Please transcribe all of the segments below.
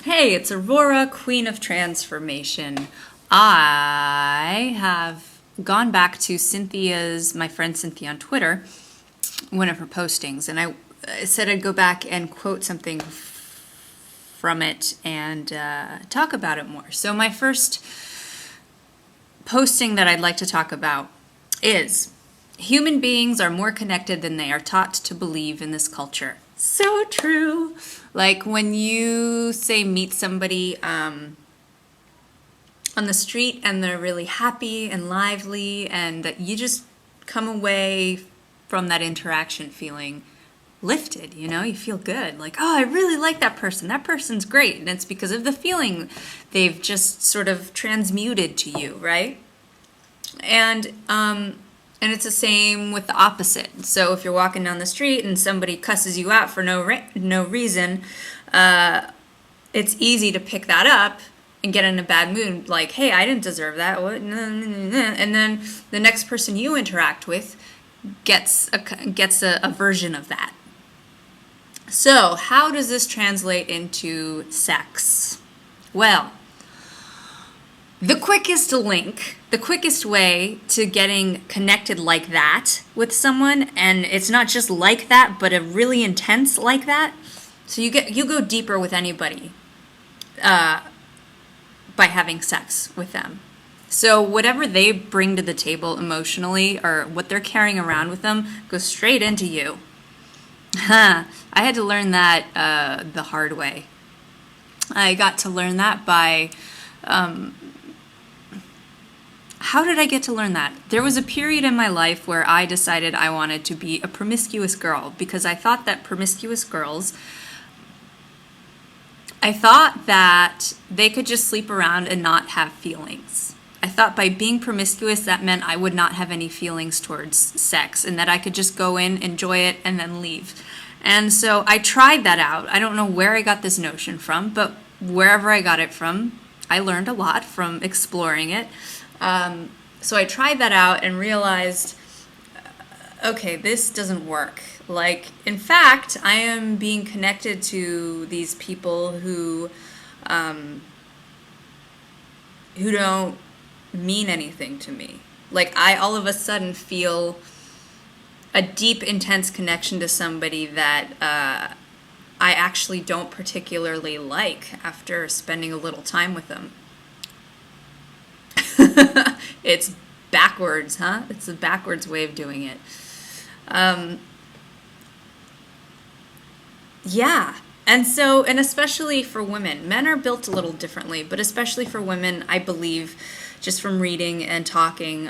Hey, it's Aurora, Queen of Transformation. I have gone back to my friend Cynthia on Twitter, one of her postings, and I said I'd go back and quote something from it and talk about it more. So my first posting that I'd like to talk about is: human beings are more connected than they are taught to believe in this culture. So true. Like when you say meet somebody on the street and they're really happy and lively, and that you just come away from that interaction feeling lifted, you feel good. Like, oh, I really like that person. That person's great. And it's because of the feeling they've just sort of transmuted to you, right? And it's the same with the opposite. So if you're walking down the street and somebody cusses you out for no reason, it's easy to pick that up and get in a bad mood. Like, hey, I didn't deserve that. What? And then the next person you interact with gets a version of that. So how does this translate into sex? Well, the quickest way to getting connected like that with someone, and it's not just like that, but a really intense like that. So you go deeper with anybody by having sex with them. So whatever they bring to the table emotionally, or what they're carrying around with them, goes straight into you. I had to learn that the hard way. I got to learn that by... How did I get to learn that? There was a period in my life where I decided I wanted to be a promiscuous girl, because I thought that promiscuous girls, I thought that they could just sleep around and not have feelings. I thought by being promiscuous, that meant I would not have any feelings towards sex, and that I could just go in, enjoy it, and then leave. And so I tried that out. I don't know where I got this notion from, but wherever I got it from, I learned a lot from exploring it. So I tried that out and realized, okay, this doesn't work. Like, in fact, I am being connected to these people who don't mean anything to me. Like, I all of a sudden feel a deep, intense connection to somebody that I actually don't particularly like after spending a little time with them. It's backwards, huh? It's a backwards way of doing it. Yeah. And especially for women, men are built a little differently, but especially for women, I believe, just from reading and talking,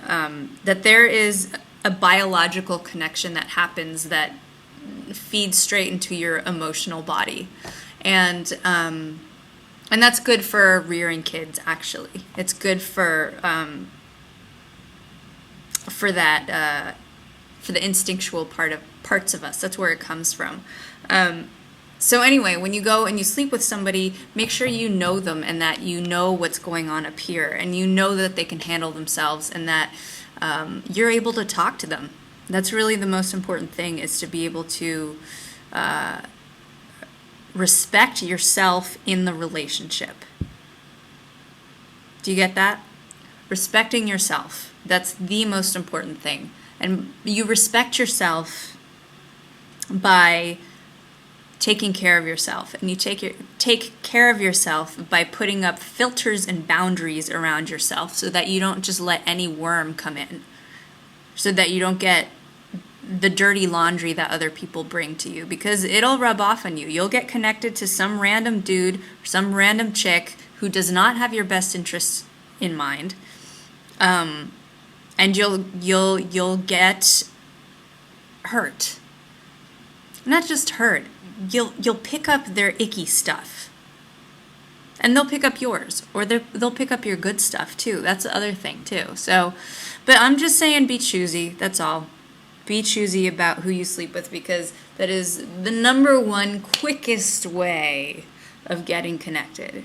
that there is a biological connection that happens that feeds straight into your emotional body. And that's good for rearing kids, actually. It's good for the instinctual parts of us. That's where it comes from. So anyway, when you go and you sleep with somebody, make sure you know them, and that you know what's going on up here, and you know that they can handle themselves, and that you're able to talk to them. That's really the most important thing, is to be able to respect yourself in the relationship. Do you get that? Respecting yourself. That's the most important thing. And you respect yourself by taking care of yourself. And you take care of yourself by putting up filters and boundaries around yourself, so that you don't just let any worm come in. So that you don't get the dirty laundry that other people bring to you, because it'll rub off on you. You'll get connected to some random dude or some random chick who does not have your best interests in mind, and you'll get hurt. Not just hurt. You'll pick up their icky stuff, and they'll pick up yours, or they'll pick up your good stuff too. That's the other thing too. So, but I'm just saying, be choosy. That's all. Be choosy about who you sleep with, because that is the number one quickest way of getting connected.